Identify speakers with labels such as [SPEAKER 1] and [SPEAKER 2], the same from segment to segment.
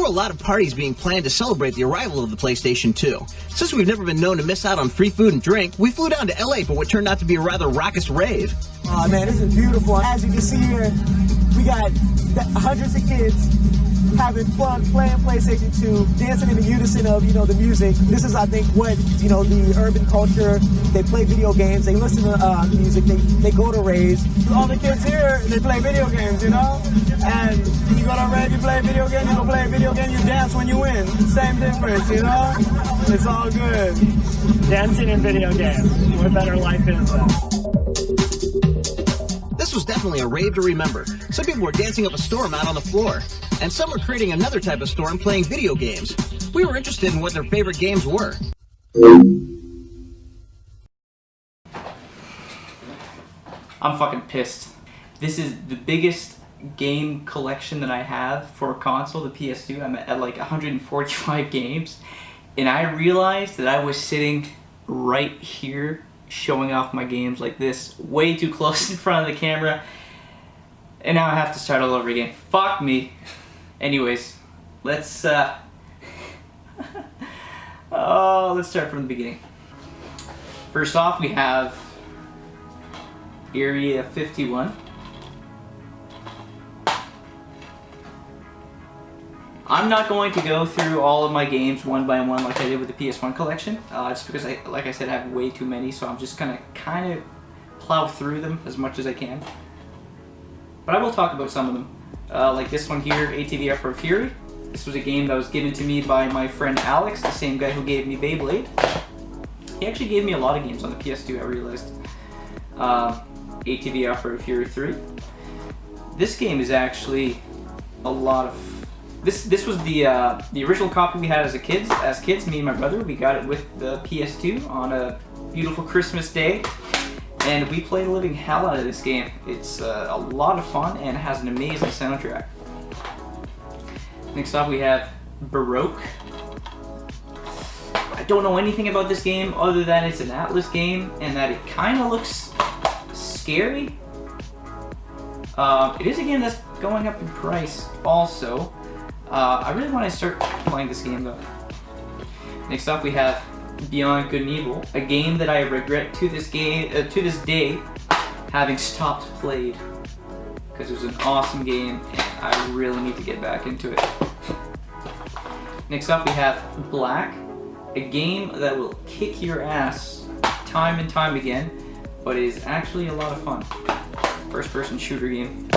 [SPEAKER 1] were a lot of parties being planned to celebrate the arrival of the PlayStation 2. Since we've never been known to miss out on free food and drink, we flew down to LA for what turned out to be a rather raucous rave.
[SPEAKER 2] Oh man, this is beautiful. As you can see here, we got hundreds of kids having fun playing PlayStation 2, dancing in the unison of, the music. This is, I think, what, the urban culture, they play video games, they listen to music, they go to raves. All the kids here, they play video games, And you go to a rave, you play a video game, you go play a video game, you dance when you win. Same difference, It's all good.
[SPEAKER 3] Dancing in video games. What better life is that?
[SPEAKER 1] This was definitely a rave to remember. Some people were dancing up a storm out on the floor, and some were creating another type of storm playing video games. We were interested in what their favorite games were.
[SPEAKER 4] I'm fucking pissed. This is the biggest game collection that I have for a console, the PS2. I'm at like 145 games, and I realized that I was sitting right here showing off my games like this, way too close in front of the camera, and now I have to start all over again. Fuck me. Anyways, let's start from the beginning. First off, we have Area 51. I'm not going to go through all of my games one by one like I did with the PS1 collection, just because, like I said, I have way too many, so I'm just gonna kind of plow through them as much as I can. But I will talk about some of them, like this one here, ATV Afro Fury. This was a game that was given to me by my friend Alex, the same guy who gave me Beyblade. He actually gave me a lot of games on the PS2, I realized. ATV Afro Fury 3. This game is actually a lot of... This was the original copy we had as kids, me and my brother. We got it with the PS2 on a beautiful Christmas day, and we played the living hell out of this game. It's a lot of fun and has an amazing soundtrack. Next up we have Baroque. I don't know anything about this game other than it's an Atlas game and that it kind of looks scary. It is a game that's going up in price also. I really want to start playing this game though. Next up we have Beyond Good and Evil, a game that I regret to this day having stopped played, because it was an awesome game and I really need to get back into it. Next up we have Black, a game that will kick your ass time and time again, but it is actually a lot of fun. First person shooter game.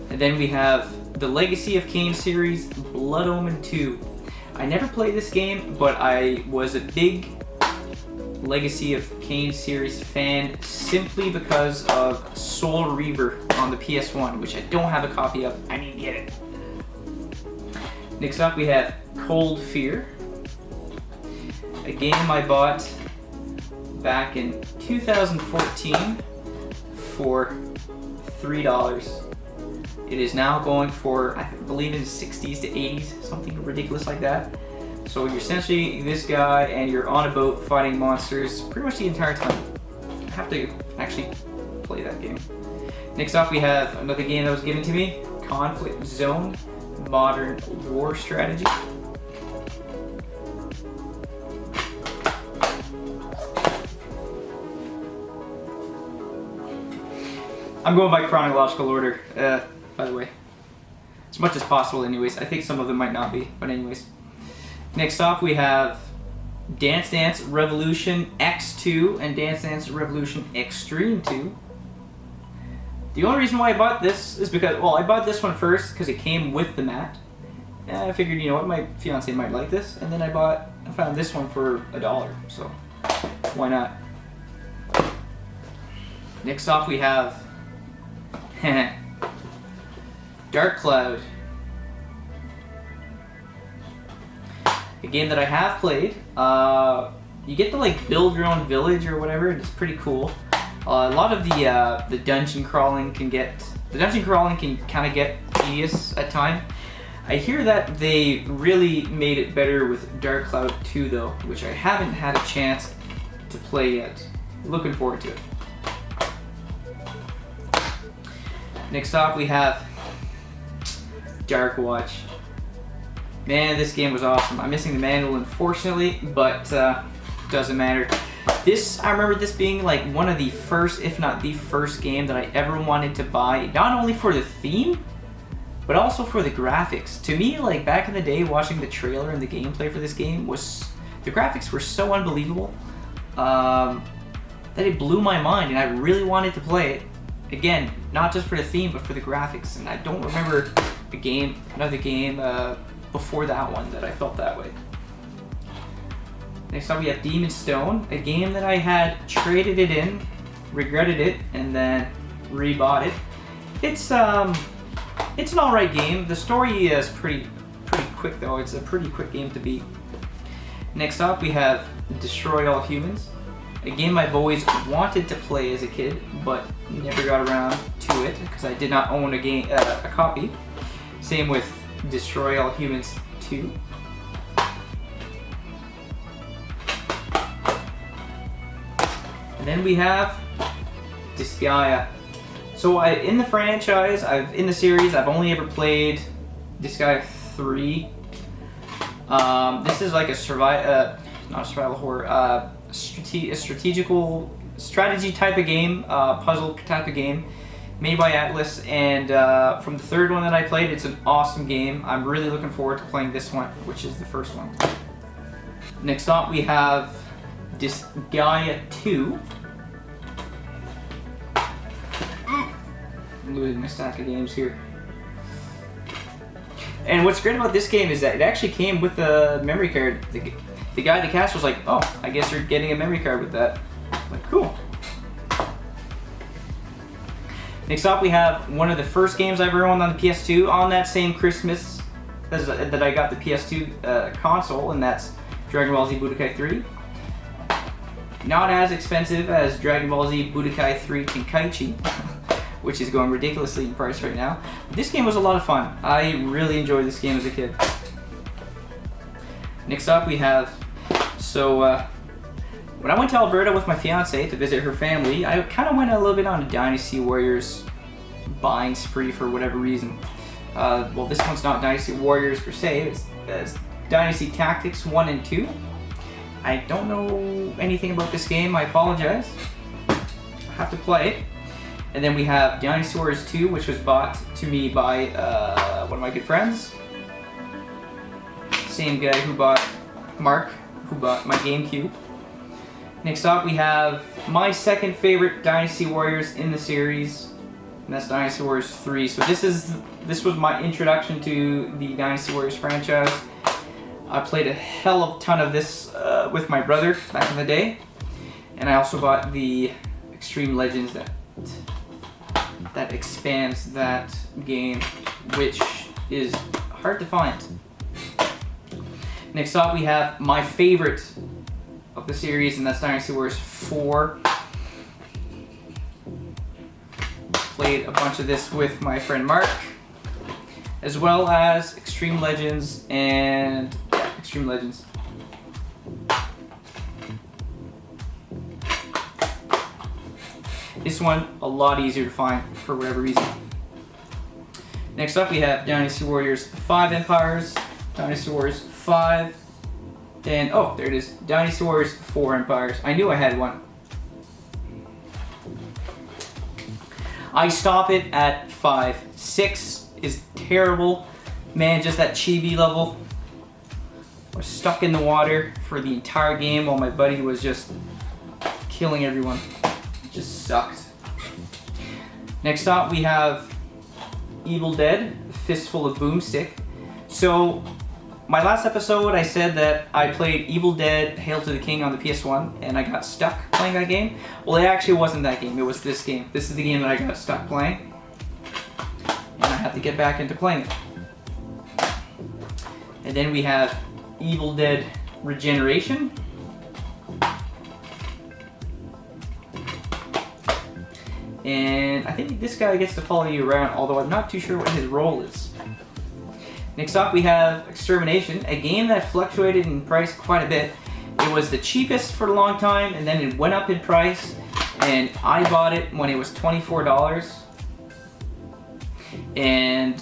[SPEAKER 4] And then we have the Legacy of Kain series, Blood Omen 2. I never played this game, but I was a big Legacy of Kain series fan simply because of Soul Reaver on the PS1, which I don't have a copy of. I need to get it. Next up we have Cold Fear, a game I bought back in 2014 for $3. It is now going for, I believe, in the 60s to 80s, something ridiculous like that. So you're essentially this guy and you're on a boat fighting monsters pretty much the entire time. I have to actually play that game. Next up we have another game that was given to me, Conflict Zone Modern War Strategy. I'm going by chronological order, by the way. As much as possible anyways. I think some of them might not be, but anyways. Next up we have Dance Dance Revolution X2 and Dance Dance Revolution Extreme 2. The only reason why I bought this is because, well, I bought this one first because it came with the mat. And I figured, you know what, my fiance might like this. And then I found this one for $1, so why not? Next up we have Dark Cloud, a game that I have played. You get to like build your own village or whatever, and it's pretty cool. A lot of the dungeon crawling can kind of get tedious at times. I hear that they really made it better with Dark Cloud 2 though, which I haven't had a chance to play yet. Looking forward to it. Next up we have Dark Watch, Man, this game was awesome. I'm missing the manual, unfortunately, but doesn't matter. I remember this being like one of the first, if not the first game that I ever wanted to buy, not only for the theme, but also for the graphics. To me, like back in the day, watching the trailer and the gameplay for this game the graphics were so unbelievable that it blew my mind, and I really wanted to play it. Again, not just for the theme, but for the graphics. And I don't remember another game before that one that I felt that way. Next up we have Demon Stone, a game that I had traded it in, regretted it, and then rebought it. It's an alright game. The story is pretty quick though. It's a pretty quick game to beat. Next up we have Destroy All Humans, a game I've always wanted to play as a kid, but never got around to it because I did not own a copy. Same with Destroy All Humans 2. And then we have Disgaea. So in the series, I've only ever played Disgaea 3. This is like a not a survival horror, a strategy type of game, puzzle type of game, made by Atlas. And from the third one that I played, it's an awesome game. I'm really looking forward to playing this one, which is the first one. Next up, we have Disgaea 2. I'm losing my stack of games here. And what's great about this game is that it actually came with a memory card. The guy at the cast was like, "Oh, I guess you're getting a memory card with that." I'm like, cool. Next up, we have one of the first games I ever owned on the PS2 on that same Christmas that I got the PS2 console, and that's Dragon Ball Z Budokai 3. Not as expensive as Dragon Ball Z Budokai 3 Tenkaichi, which is going ridiculously in price right now. This game was a lot of fun. I really enjoyed this game as a kid. Next up we have, when I went to Alberta with my fiance to visit her family, I kind of went a little bit on a Dynasty Warriors buying spree for whatever reason. Well, this one's not Dynasty Warriors per se, it's Dynasty Tactics 1 and 2. I don't know anything about this game, I apologize. I have to play it. And then we have Dynasty Warriors 2, which was bought to me by one of my good friends. Same guy who bought Mark, who bought my GameCube. Next up, we have my second favorite Dynasty Warriors in the series, and that's Dynasty Warriors 3. So this was my introduction to the Dynasty Warriors franchise. I played a hell of a ton of this with my brother back in the day, and I also bought the Extreme Legends that expands that game, which is hard to find. Next up, we have my favorite of the series, and that's Dynasty Warriors 4. Played a bunch of this with my friend Mark, as well as Extreme Legends and Extreme Legends. This one a lot easier to find for whatever reason. Next up, we have Dynasty Warriors 5 Empires, Dynasty Warriors 5, and oh, there it is, Dynasty Warriors 4 Empires. I knew I had one. I stop it at 5. 6 is terrible. Man, just that chibi level. I was stuck in the water for the entire game while my buddy was just killing everyone. It just sucked. Next up, we have Evil Dead, Fistful of Boomstick. So, my last episode, I said that I played Evil Dead Hail to the King on the PS1, and I got stuck playing that game. Well, it actually wasn't that game, it was this game. This is the game that I got stuck playing, and I had to get back into playing it. And then we have Evil Dead Regeneration. And I think this guy gets to follow you around, although I'm not too sure what his role is. Next up, we have Extermination, a game that fluctuated in price quite a bit. It was the cheapest for a long time, and then it went up in price, and I bought it when it was $24. And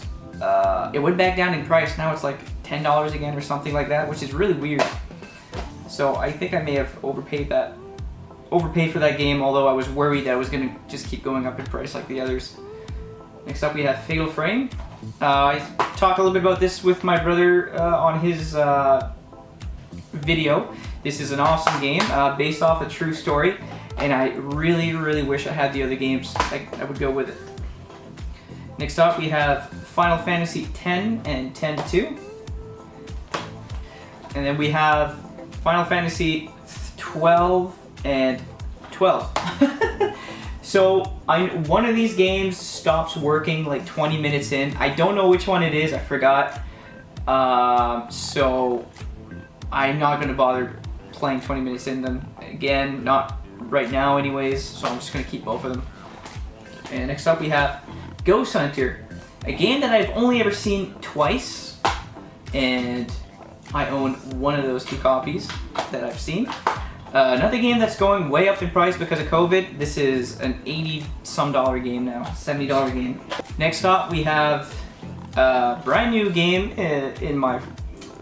[SPEAKER 4] it went back down in price. Now it's like $10 again or something like that, which is really weird. So I think I may have overpaid for that game, although I was worried that it was going to just keep going up in price like the others. Next up we have Fatal Frame. I talked a little bit about this with my brother on his video. This is an awesome game based off a true story, and I really, really wish I had the other games. I would go with it. Next up we have Final Fantasy X and X-2. And then we have Final Fantasy 12 and 12. So one of these games stops working like 20 minutes in. I don't know which one it is, I forgot. So I'm not gonna bother playing 20 minutes in them. Again, not right now anyways, so I'm just gonna keep both of them. And next up we have Ghost Hunter, a game that I've only ever seen twice, and I own one of those 2 copies that I've seen. Another game that's going way up in price because of COVID. This is an $80-some game now, $70 game. Next up we have a brand new game in my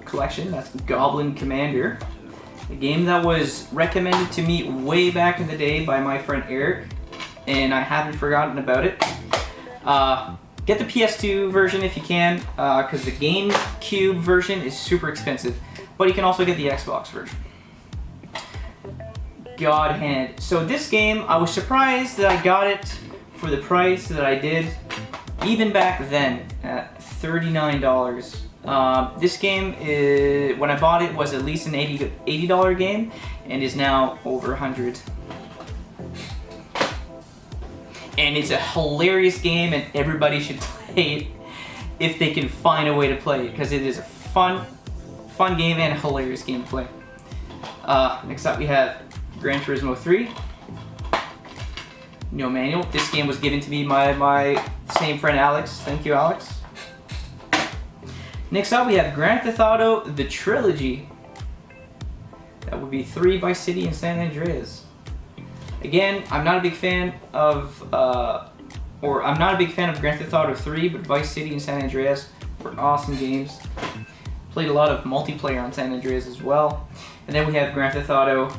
[SPEAKER 4] collection. That's Goblin Commander, a game that was recommended to me way back in the day by my friend Eric, and I haven't forgotten about it. Get the PS2 version if you can, because the GameCube version is super expensive, but you can also get the Xbox version. God Hand. So this game, I was surprised that I got it for the price that I did, even back then at $39. This game, when I bought it, was at least an $80 game, and is now over $100. And it's a hilarious game, and everybody should play it if they can find a way to play it, because it is a fun game and a hilarious game to play. Next up we have Gran Turismo 3. No manual. This game was given to me by my same friend Alex. Thank you, Alex. Next up we have Grand Theft Auto, the trilogy. That would be 3, Vice City, and San Andreas. Again, I'm not a big fan of Grand Theft Auto 3, but Vice City and San Andreas were awesome games. Played a lot of multiplayer on San Andreas as well. And then we have Grand Theft Auto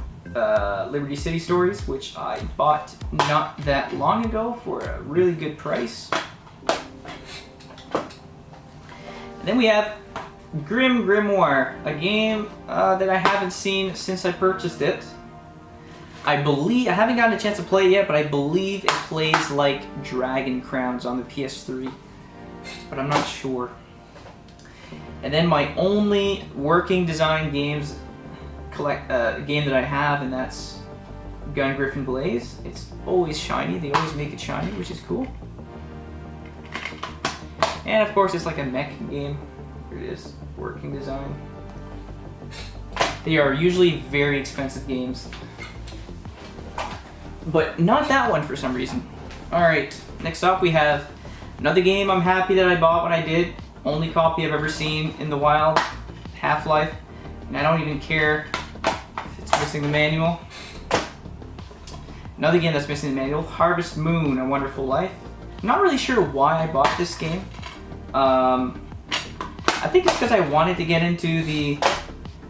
[SPEAKER 4] Liberty City Stories, which I bought not that long ago for a really good price. And then we have Grim Grimoire, a game that I haven't seen since I purchased it. I haven't gotten a chance to play it yet, but I believe it plays like Dragon Crowns on the PS3, but I'm not sure. And then my only working design game that I have, and that's Gun Griffin Blaze. It's always shiny. They always make it shiny, which is cool. And of course, it's like a mech game. Here it is, working design. They are usually very expensive games, but not that one for some reason. Alright, next up we have another game I'm happy that I bought when I did. Only copy I've ever seen in the wild, Half-Life. And I don't even care if it's missing the manual. Another game that's missing the manual, Harvest Moon, A Wonderful Life. I'm not really sure why I bought this game. I think it's because I wanted to get into the...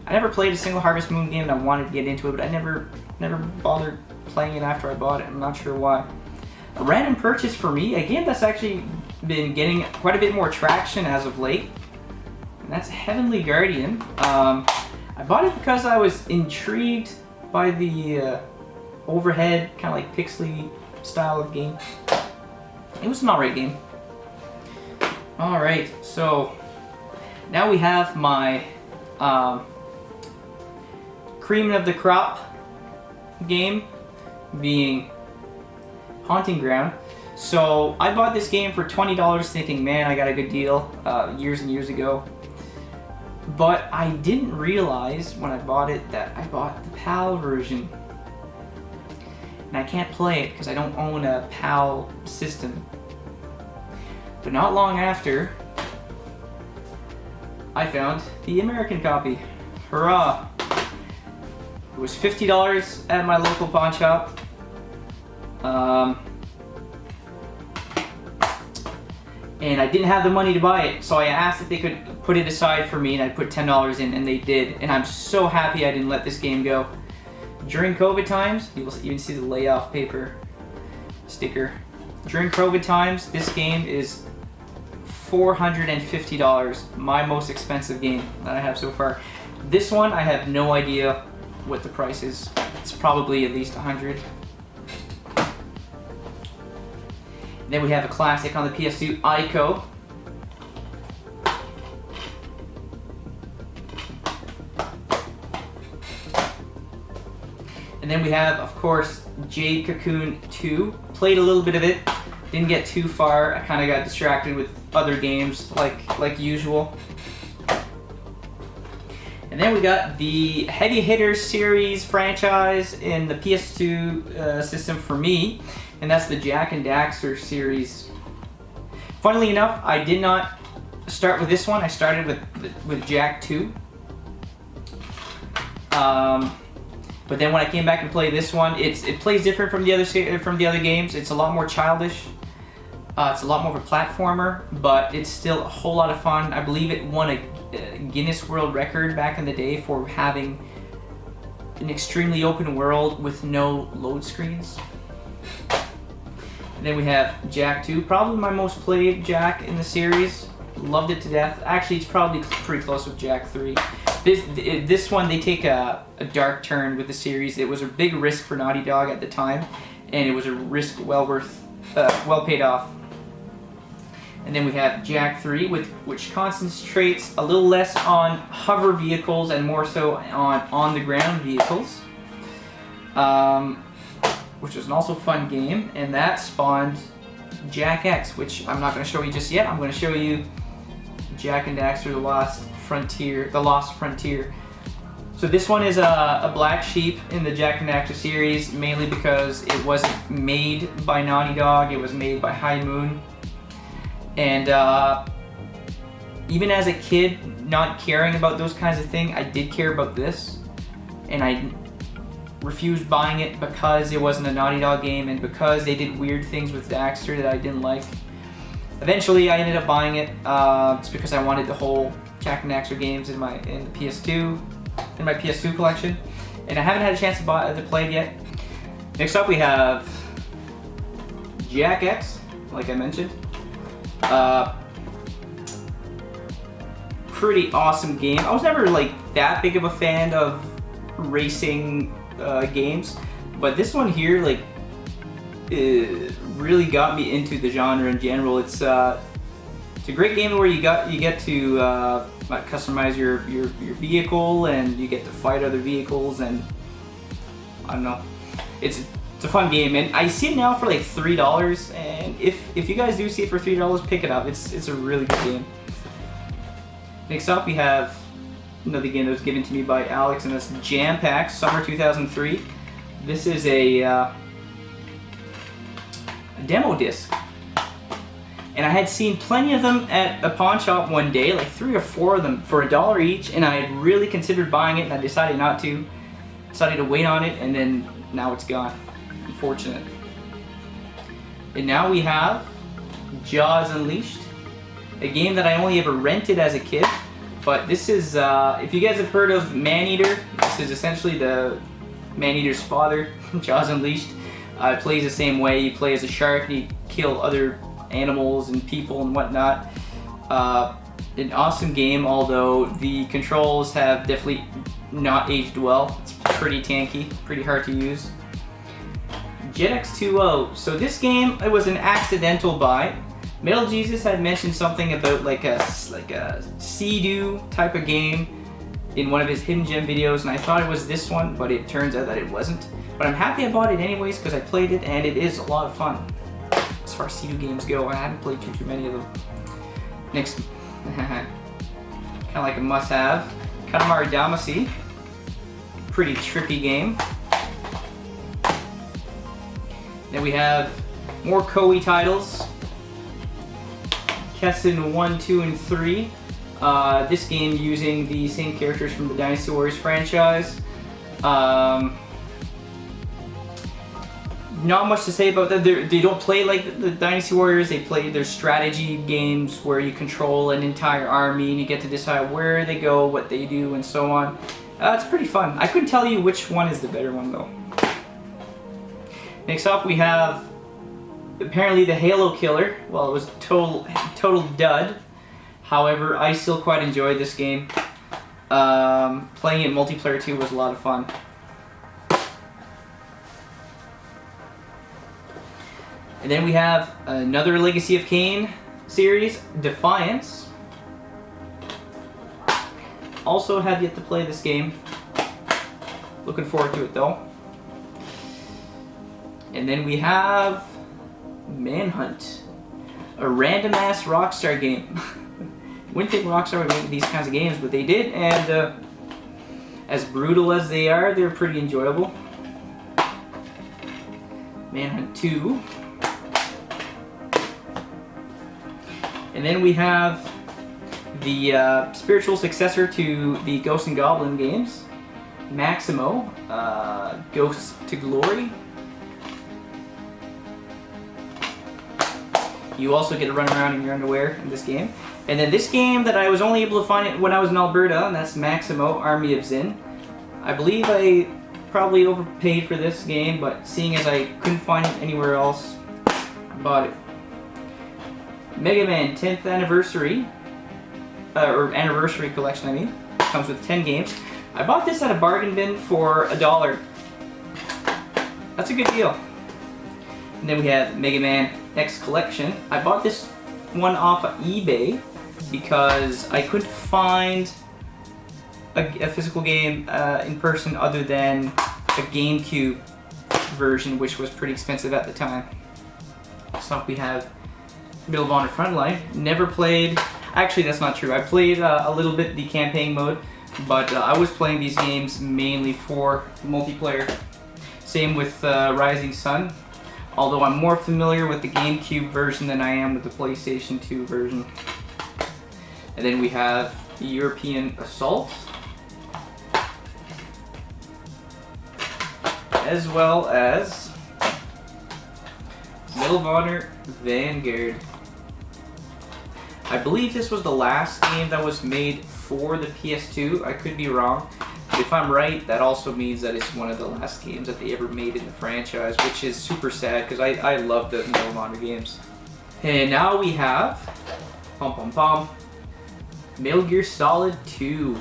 [SPEAKER 4] I never played a single Harvest Moon game and I wanted to get into it, but I never bothered playing it after I bought it. I'm not sure why. A random purchase for me, a game that's actually been getting quite a bit more traction as of late, and that's Heavenly Guardian. I bought it because I was intrigued by the overhead, kind of like pixely style of game. It was an alright game. Alright, so now we have my cream of the crop game being Haunting Ground. So I bought this game for $20 thinking, man, I got a good deal years and years ago. But I didn't realize when I bought it that I bought the PAL version. And I can't play it because I don't own a PAL system. But not long after, I found the American copy. Hurrah! It was $50 at my local pawn shop. and I didn't have the money to buy it, so I asked if they could put it aside for me, and I put $10 in, and they did, and I'm so happy I didn't let this game go. During COVID times, you will even see the layoff paper sticker. During COVID times, this game is $450, my most expensive game that I have so far. This one, I have no idea what the price is. It's probably at least 100. Then we have a classic on the PS2, Ico. And then we have, of course, Jade Cocoon 2. Played a little bit of it, didn't get too far. I kind of got distracted with other games like usual. And then we got the Heavy Hitters series franchise in the PS2 system for me, and that's the Jak and Daxter series. Funnily enough, I did not start with this one. I started with Jak 2. But then when I came back and played this one, it plays different from the other games. It's a lot more childish. It's a lot more of a platformer, but it's still a whole lot of fun. I believe it won a Guinness World Record back in the day for having an extremely open world with no load screens. And then we have Jak 2, probably my most played Jak in the series. Loved it to death. Actually, it's probably pretty close with Jak 3. This one, they take a dark turn with the series. It was a big risk for Naughty Dog at the time, and it was a risk well paid off. And then we have Jak 3, which concentrates a little less on hover vehicles and more so on the ground vehicles, which was an also fun game. And that spawned Jak X, which I'm not going to show you just yet. I'm going to show you Jak and Daxter: The Lost Frontier. So this one is a black sheep in the Jak and Daxter series, mainly because it wasn't made by Naughty Dog. It was made by High Moon. And even as a kid, not caring about those kinds of things, I did care about this. And I refused buying it because it wasn't a Naughty Dog game and because they did weird things with Daxter that I didn't like. Eventually, I ended up buying it just because I wanted the whole Jak and Daxter games in my PS2 collection, and I haven't had a chance to play it yet. Next up, we have Jak X, like I mentioned. Pretty awesome game. I was never like that big of a fan of racing games, but this one here like really got me into the genre in general. It's a great game where you get to customize your vehicle, and you get to fight other vehicles, and I don't know. It's a fun game, and I see it now for like $3. And if you guys do see it for $3, pick it up. It's a really good game. Next up, we have another game that was given to me by Alex, and that's Jam Pack Summer 2003. This is a demo disc. And I had seen plenty of them at a pawn shop one day, like 3 or 4 of them for $1 each, and I had really considered buying it, and I decided not to. Decided to wait on it, and then now it's gone. Unfortunate. And now we have Jaws Unleashed, a game that I only ever rented as a kid, but this is, if you guys have heard of Maneater, this is essentially the Maneater's father, Jaws Unleashed. It plays the same way. You play as a shark, and you kill other animals and people and whatnot. An awesome game, although the controls have definitely not aged well. It's pretty tanky, pretty hard to use. Jet X2O. So this game, it was an accidental buy. Metal Jesus had mentioned something about like a Sea-Doo type of game in one of his Hidden Gem videos, and I thought it was this one, but it turns out that it wasn't. But I'm happy I bought it anyways because I played it, and it is a lot of fun. As far as Sea-Doo games go, I haven't played too many of them. Next, kind of like a must-have, Katamari Damacy. Pretty trippy game. Then we have more Koei titles. Kessen 1, 2, and 3. This game using the same characters from the Dynasty Warriors franchise. not much to say about that. They don't play like the Dynasty Warriors. They play their strategy games where you control an entire army and you get to decide where they go, what they do, and so on. It's pretty fun. I couldn't tell you which one is the better one though. Next up we have apparently the Halo Killer. Well, it was total dud. However, I still quite enjoyed this game. Playing it multiplayer too was a lot of fun. And then we have another Legacy of Kain series, Defiance. Also have yet to play this game. Looking forward to it though. And then we have Manhunt, a random ass Rockstar game. Wouldn't think Rockstar would make these kinds of games, but they did, and as brutal as they are, they're pretty enjoyable. Manhunt 2. And then we have the spiritual successor to the Ghost and Goblin games, Maximo, Ghosts to Glory. You also get to run around in your underwear in this game. And then this game that I was only able to find it when I was in Alberta, and that's Maximo, Army of Zin. I believe I probably overpaid for this game, but seeing as I couldn't find it anywhere else, I bought it. Mega Man 10th Anniversary, or Anniversary Collection I mean, comes with 10 games. I bought this at a bargain bin for $1. That's a good deal. And then we have Mega Man X Collection. I bought this one off of eBay because I couldn't find a physical game in person other than a GameCube version, which was pretty expensive at the time. Next up we have Medal of Honor Frontline. Never played, actually that's not true. I played a little bit the campaign mode, but I was playing these games mainly for multiplayer. Same with Rising Sun, although I'm more familiar with the GameCube version than I am with the PlayStation 2 version. And then we have European Assault, as well as Medal of Honor Vanguard. I believe this was the last game that was made for the PS2. I could be wrong. But if I'm right, that also means that it's one of the last games that they ever made in the franchise, which is super sad because I love the Medal of Honor games. And now we have Metal Gear Solid 2.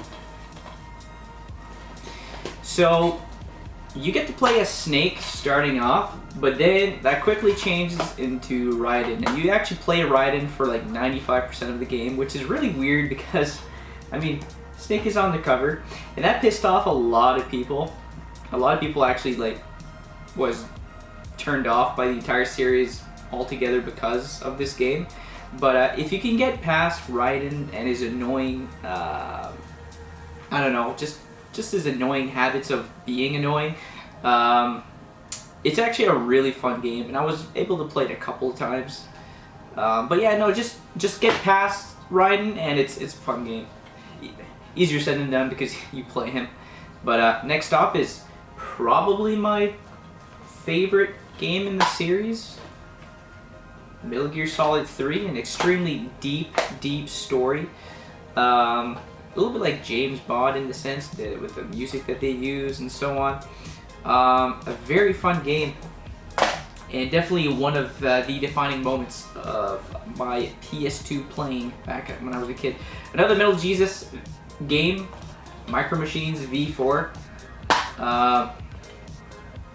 [SPEAKER 4] So you get to play as Snake starting off, but then that quickly changes into Raiden, and you actually play Raiden for like 95% of the game, which is really weird because, I mean, Snake is on the cover, and that pissed off a lot of people. A lot of people actually like was turned off by the entire series altogether because of this game. But if you can get past Raiden and his annoying, I don't know, just his annoying habits of being annoying, it's actually a really fun game, and I was able to play it a couple of times. But yeah, no, just get past Raiden, and it's a fun game. Easier said than done because you play him. But next up is probably my favorite game in the series, Metal Gear Solid 3, an extremely deep story. A little bit like James Bond in the sense that with the music that they use and so on. A very fun game, and definitely one of the defining moments of my PS2 playing back when I was a kid. Another Metal Jesus game, Micro Machines V4.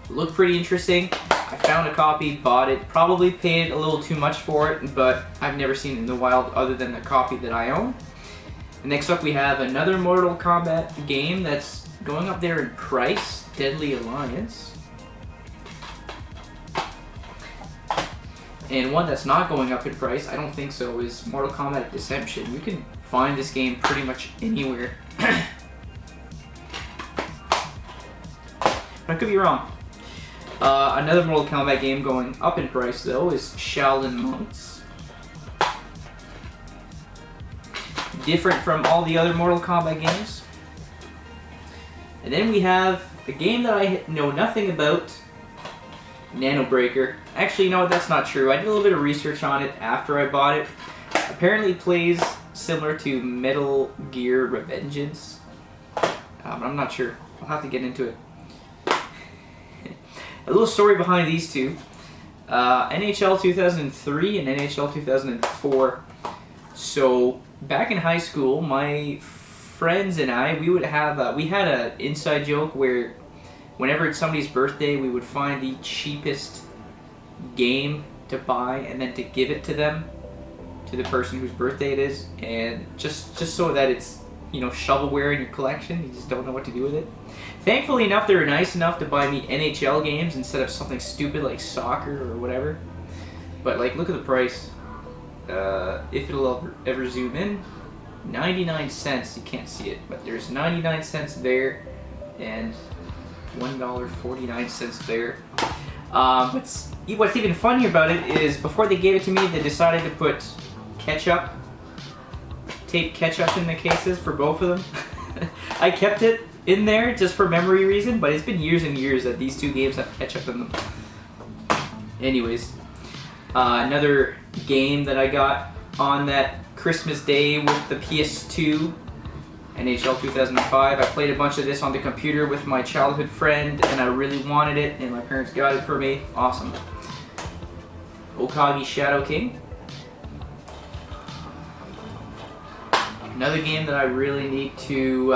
[SPEAKER 4] Looked pretty interesting. I found a copy, bought it, probably paid a little too much for it, but I've never seen it in the wild other than the copy that I own. Next up we have another Mortal Kombat game that's going up there in price, Deadly Alliance. And one that's not going up in price, I don't think so, is Mortal Kombat Deception. You can find this game pretty much anywhere. I could be wrong. Another Mortal Kombat game going up in price though is Shaolin Monks. Different from all the other Mortal Kombat games. And then we have a game that I know nothing about, Nano Breaker. Actually, no, that's not true. I did a little bit of research on it after I bought it. Apparently it plays similar to Metal Gear Revengeance. I'm not sure. I'll have to get into it. A little story behind these two. NHL 2003 and NHL 2004. So back in high school, my friends and I, we had an inside joke where whenever it's somebody's birthday, we would find the cheapest game to buy and then to give it to them, to the person whose birthday it is, and just so that it's, you know, shovelware in your collection. You just don't know what to do with it. Thankfully enough, they were nice enough to buy me NHL games instead of something stupid like soccer or whatever. But like, look at the price. If it'll ever zoom in, 99 cents. You can't see it, but there's 99 cents there and $1.49 there. What's even funnier about it is before they gave it to me, they decided to put tape ketchup in the cases for both of them. I kept it in there just for memory reason, but it's been years and years that these two games have ketchup in them. Anyways, another game that I got on that Christmas day with the PS2, NHL 2005. I played a bunch of this on the computer with my childhood friend, and I really wanted it, and my parents got it for me. Awesome. Okagi Shadow King. Another game that I really need to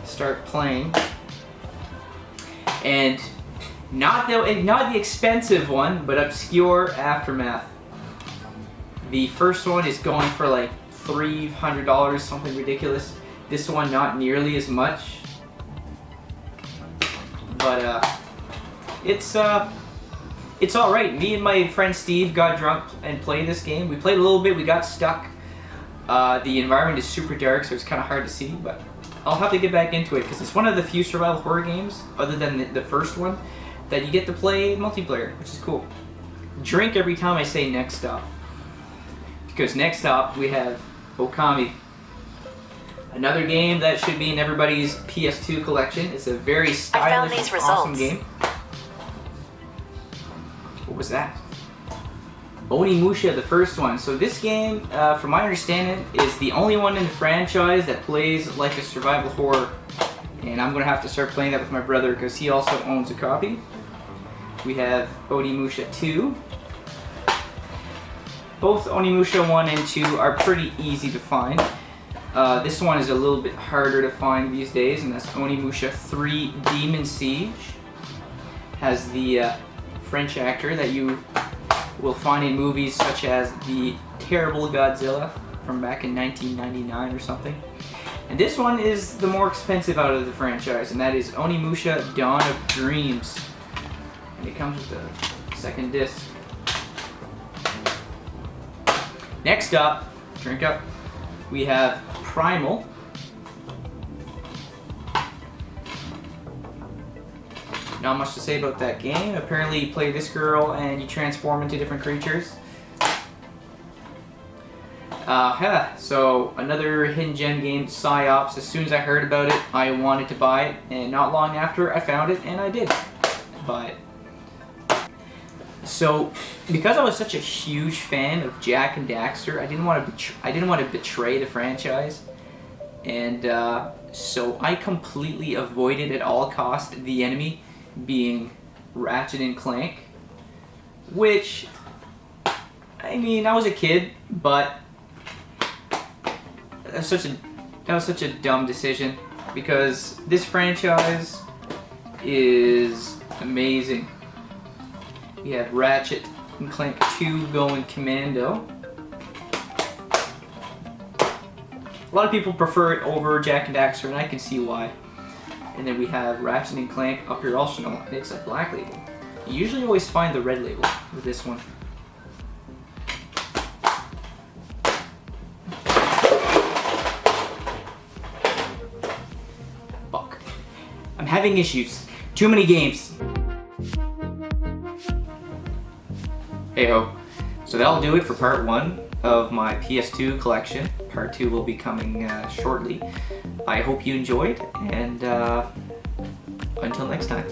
[SPEAKER 4] start playing, and not the expensive one, but obscure Aftermath. The first one is going for like $300, something ridiculous. This one not nearly as much, but it's all right. Me and my friend Steve got drunk and played this game. We played a little bit. We got stuck. The environment is super dark, so it's kind of hard to see, but I'll have to get back into it because it's one of the few survival horror games, other than the first one, that you get to play multiplayer, which is cool. Drink every time I say next stop, because next stop we have Okami. Another game that should be in everybody's PS2 collection. It's a very stylish and awesome game. What was that? Onimusha, the first one. So this game, from my understanding, is the only one in the franchise that plays like a survival horror. And I'm going to have to start playing that with my brother because he also owns a copy. We have Onimusha 2. Both Onimusha 1 and 2 are pretty easy to find. This one is a little bit harder to find these days, and that's Onimusha 3 Demon Siege. Has the French actor that you will find in movies such as the terrible Godzilla from back in 1999 or something. And this one is the more expensive out of the franchise, and that is Onimusha Dawn of Dreams. And it comes with a second disc. Next up, drink up, we have Primal. Not much to say about that game. Apparently you play this girl and you transform into different creatures. So another hidden gem game, Psyops. As soon as I heard about it, I wanted to buy it, and not long after I found it, and I did buy it. So, because I was such a huge fan of Jak and Daxter, I didn't want to betray the franchise, and so I completely avoided at all costs the enemy being Ratchet and Clank, which, I mean, I was a kid, but that was such a dumb decision, because this franchise is amazing. We have Ratchet and Clank 2 going commando. A lot of people prefer it over Jak and Daxter, and I can see why. And then we have Ratchet and Clank Up Your Arsenal, and it's a black label. You usually always find the red label with this one. Fuck. I'm having issues. Too many games. Hey ho. So that'll do it for part 1 of my PS2 collection. Part 2 will be coming shortly. I hope you enjoyed, and until next time.